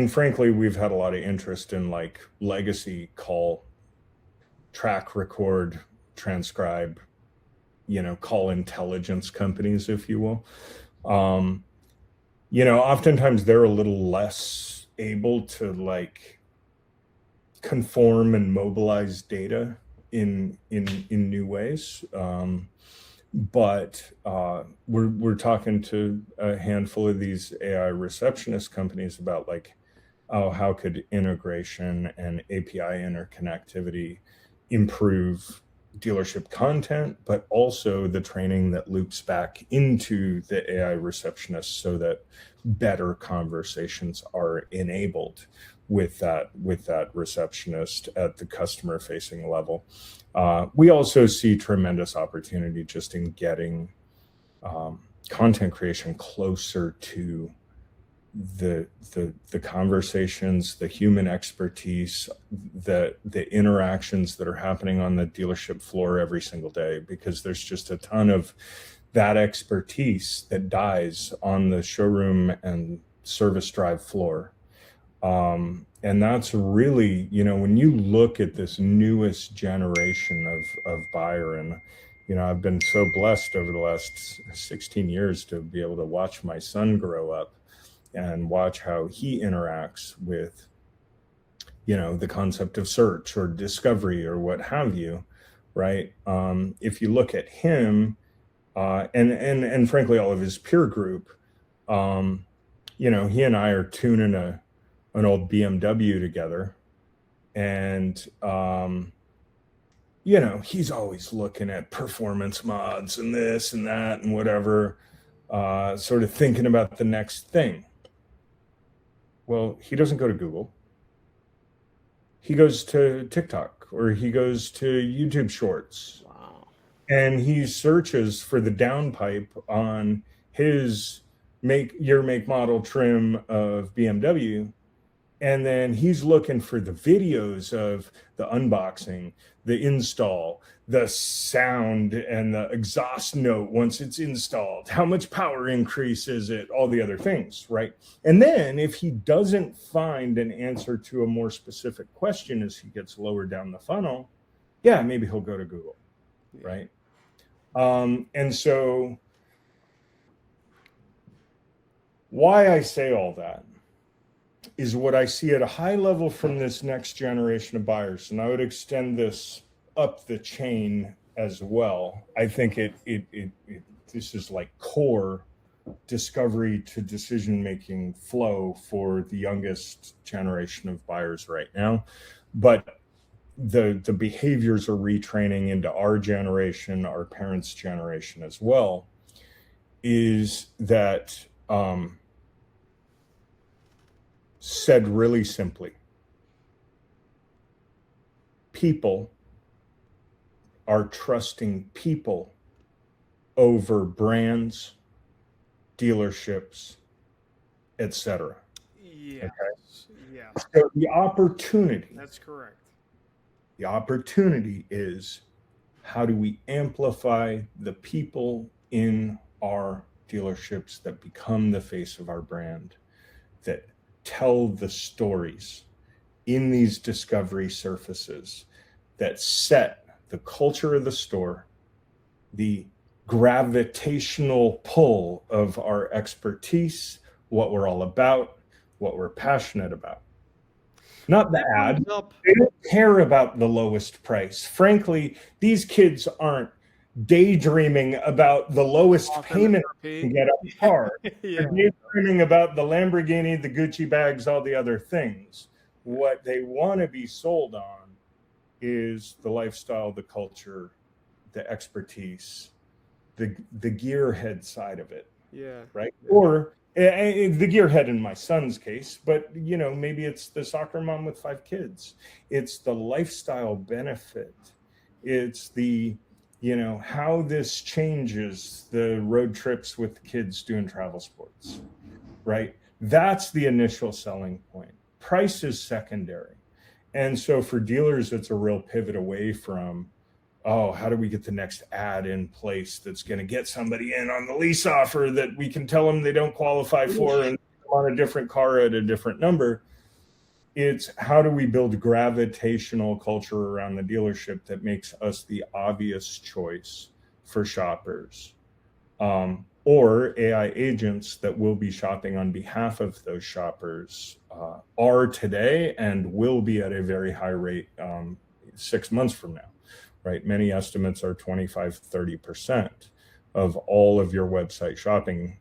frankly, we've had a lot of interest in like legacy call, track, record, transcribe, call intelligence companies, if you will. Oftentimes they're a little less able to like conform and mobilize data in new ways. But we're talking to a handful of these AI receptionist companies about like, how could integration and API interconnectivity improve dealership content, but also the training that loops back into the AI receptionist so that better conversations are enabled with that receptionist at the customer facing level. We also see tremendous opportunity just in getting content creation closer to the conversations, the human expertise, the interactions that are happening on the dealership floor every single day, because there's just a ton of that expertise that dies on the showroom and service drive floor. And that's really, when you look at this newest generation of buyer, and I've been so blessed over the last 16 years to be able to watch my son grow up and watch how he interacts with, the concept of search or discovery or what have you, right? If you look at him, and frankly, all of his peer group, he and I are tuning an old BMW together, and he's always looking at performance mods and this and that and whatever, sort of thinking about the next thing. Well, he doesn't go to Google. He goes to TikTok, or he goes to YouTube Shorts. Wow. And he searches for the downpipe on his make, model, trim of BMW. And then he's looking for the videos of the unboxing, the install, the sound and the exhaust note once it's installed. How much power increase is it? All the other things, right? And then if he doesn't find an answer to a more specific question as he gets lower down the funnel, yeah, maybe he'll go to Google, right? And so why I say all that is what I see at a high level from this next generation of buyers. And I would extend this up the chain as well. I think this is like core discovery to decision-making flow for the youngest generation of buyers right now. But the behaviors are retraining into our generation, our parents' generation as well, is that, said really simply, people are trusting people over brands, dealerships, etc. Yes. Okay? Yes. So the opportunity, That's correct. the opportunity is, how do we amplify the people in our dealerships that become the face of our brand, that tell the stories in these discovery surfaces that set the culture of the store, the gravitational pull of our expertise, what we're all about, what we're passionate about. Not the ad. They don't care about the lowest price. Frankly, these kids aren't daydreaming about the lowest payment you can get a car. They're daydreaming about the Lamborghini, the Gucci bags, all the other things. What they want to be sold on is the lifestyle, the culture, the expertise, the gearhead side of it. Yeah. Right. Yeah. Or the gearhead in my son's case, but maybe it's the soccer mom with 5 kids. It's the lifestyle benefit. It's the, how this changes the road trips with kids doing travel sports, right? That's the initial selling point. Price is secondary. And so for dealers, it's a real pivot away from, how do we get the next ad in place that's going to get somebody in on the lease offer that we can tell them they don't qualify for and on a different car at a different number. It's how do we build gravitational culture around the dealership that makes us the obvious choice for shoppers, or AI agents that will be shopping on behalf of those shoppers are today and will be at a very high rate 6 months from now. Right? Many estimates are 25-30% of all of your website shopping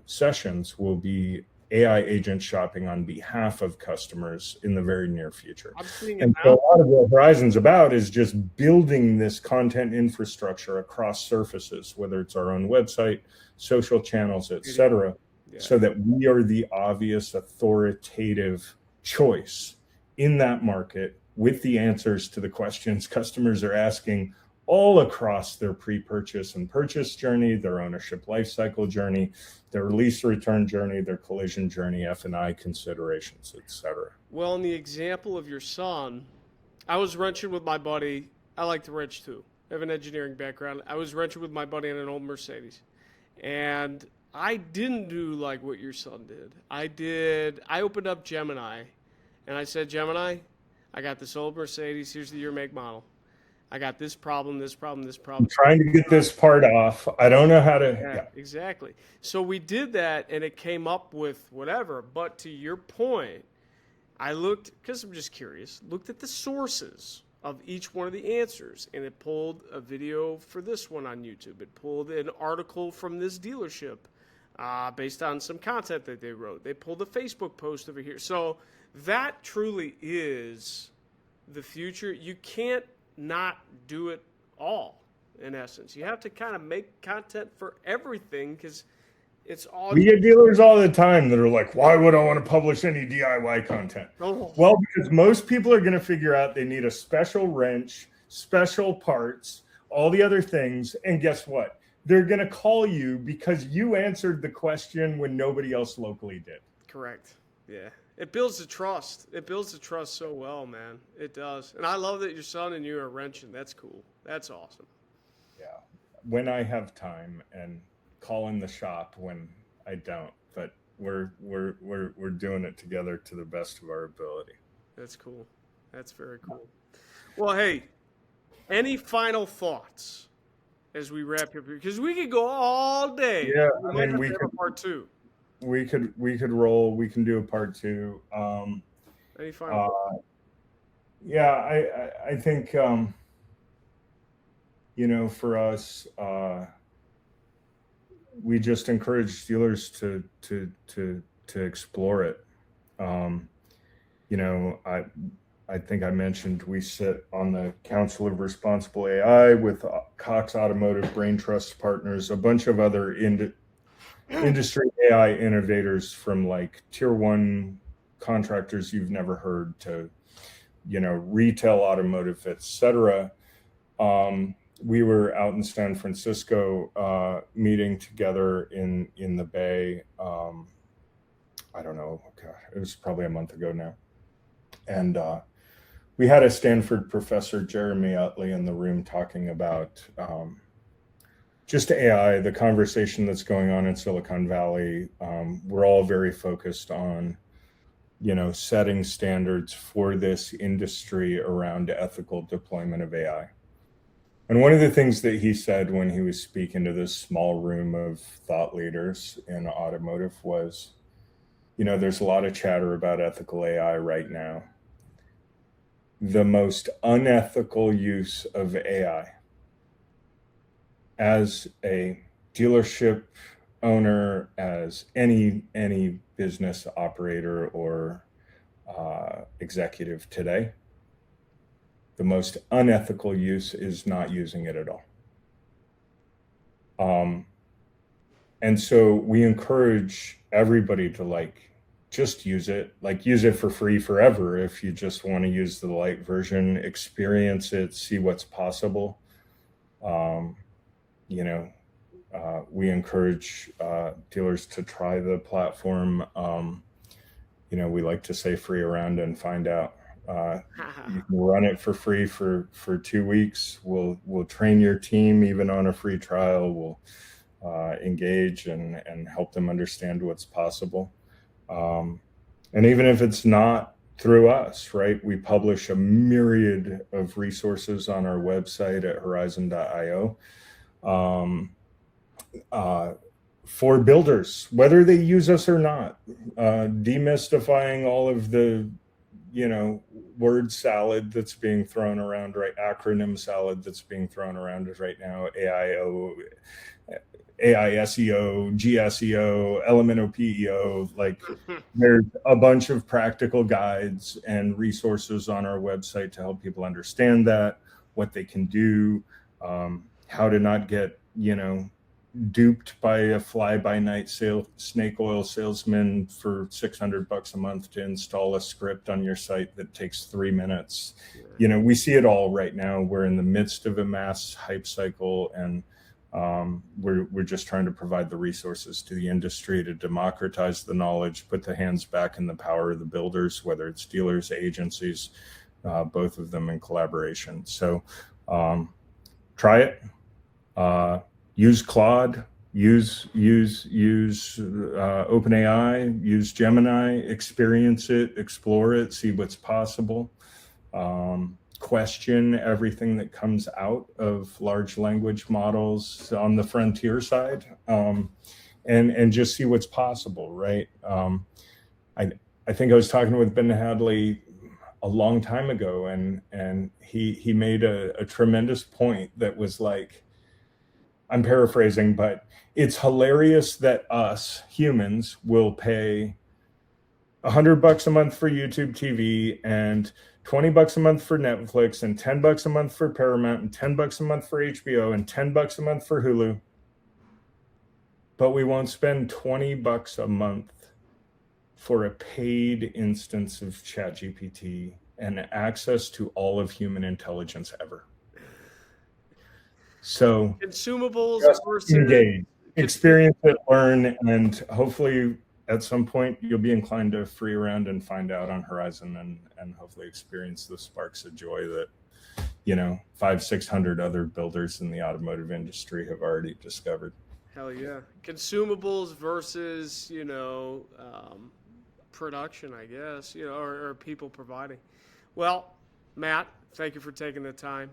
sessions will be AI agents shopping on behalf of customers in the very near future. And so a lot of what Horizon's about is just building this content infrastructure across surfaces, whether it's our own website, social channels, et cetera, so that we are the obvious authoritative choice in that market with the answers to the questions customers are asking all across their pre-purchase and purchase journey, their ownership lifecycle journey, their lease return journey, their collision journey, F&I considerations, et cetera. Well, in the example of your son, I was wrenching with my buddy. I like to wrench too. I have an engineering background. I was wrenching with my buddy in an old Mercedes. And I didn't do like what your son did. I opened up Gemini and I said, Gemini, I got this old Mercedes. Here's the year, make, model. I got this problem, this problem, this problem. I'm trying to get this part off. I don't know how to. Yeah, exactly. So we did that and it came up with whatever. But to your point, I looked, because I'm just curious, looked at the sources of each one of the answers. And it pulled a video for this one on YouTube. It pulled an article from this dealership based on some content that they wrote. They pulled a Facebook post over here. So that truly is the future. You can't not do it all, in essence. You have to kind of make content for everything because it's all... We get dealers all the time that are like, why would I want to publish any DIY content? Oh. Well, because most people are going to figure out they need a special wrench, special parts, all the other things. And guess what? They're going to call you because you answered the question when nobody else locally did. Correct. Yeah. It builds the trust. It builds the trust so well, man. It does. And I love that your son and you are wrenching. That's cool. That's awesome. Yeah. When I have time and call in the shop when I don't, but we're doing it together to the best of our ability. That's cool. That's very cool. Well, hey, any final thoughts as we wrap up here? Because we could go all day. Yeah. We could have a part 2. We could roll. We can do a part 2. Any final? Yeah, I think for us, we just encourage dealers to explore it. I think I mentioned we sit on the Council of Responsible AI with Cox Automotive, Brain Trust Partners, a bunch of other industry AI innovators, from like tier 1 contractors you've never heard to, retail, automotive, et cetera. We were out in San Francisco meeting together in the Bay. I don't know. God, it was probably a month ago now. And we had a Stanford professor, Jeremy Utley, in the room talking about just AI, the conversation that's going on in Silicon Valley. We're all very focused on setting standards for this industry around ethical deployment of AI. And one of the things that he said when he was speaking to this small room of thought leaders in automotive was, there's a lot of chatter about ethical AI right now. The most unethical use of AI as a dealership owner, as any business operator or executive today, the most unethical use is not using it at all. And so we encourage everybody to just use it, use it for free forever. If you just want to use the light version, experience it, see what's possible. We encourage dealers to try the platform. We like to say free around and find out. You can run it for free for 2 weeks. We'll train your team even on a free trial. We'll engage and help them understand what's possible. And even if it's not through us, right? We publish a myriad of resources on our website at horizon.io for builders, whether they use us or not, demystifying all of the word salad that's being thrown around, right? Acronym salad that's being thrown around right now. AIO, AISEO, GSEO, Elemento PEO. There's a bunch of practical guides and resources on our website to help people understand that, what they can do, how to not get, duped by a fly-by-night snake oil salesman for $600 a month to install a script on your site that takes 3 minutes. We see it all right now. We're in the midst of a mass hype cycle, and we're just trying to provide the resources to the industry to democratize the knowledge, put the hands back in the power of the builders, whether it's dealers, agencies, both of them in collaboration. So try it. Use Claude, use OpenAI, use Gemini, experience it, explore it, see what's possible. Question everything that comes out of large language models on the frontier side, and just see what's possible, right? I think I was talking with Ben Hadley a long time ago, and he made a tremendous point that was I'm paraphrasing, but it's hilarious that us humans will pay $100 a month for YouTube TV and $20 a month for Netflix and $10 a month for Paramount and $10 a month for HBO and $10 a month for Hulu. But we won't spend $20 a month for a paid instance of ChatGPT and access to all of human intelligence ever. So consumables versus engage, experience it, learn, and hopefully at some point you'll be inclined to free around and find out on Horizon and hopefully experience the sparks of joy that 500-600 other builders in the automotive industry have already discovered. Hell yeah. Consumables versus production, I guess, or people providing. Well, Matt, thank you for taking the time.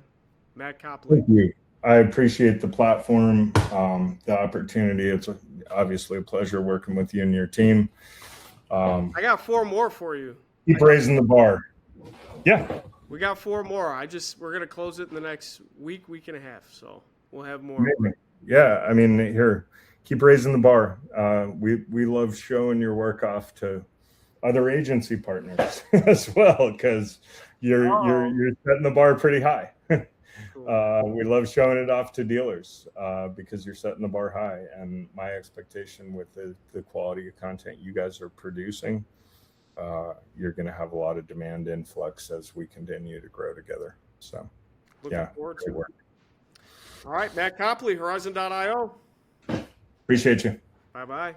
Matt Copley. Thank you. I appreciate the platform, the opportunity. It's obviously a pleasure working with you and your team. I got 4 more for you. Keep raising the bar. Yeah. We got 4 more. We're going to close it in the next week and a half. So we'll have more. Amazing. Yeah. I mean, here, keep raising the bar. We love showing your work off to other agency partners as well, because you're setting the bar pretty high. We love showing it off to dealers because you're setting the bar high. And my expectation with the quality of content you guys are producing, you're going to have a lot of demand influx as we continue to grow together. So, looking forward to it. All right, Matt Copley, Horizon.io. Appreciate you. Bye-bye.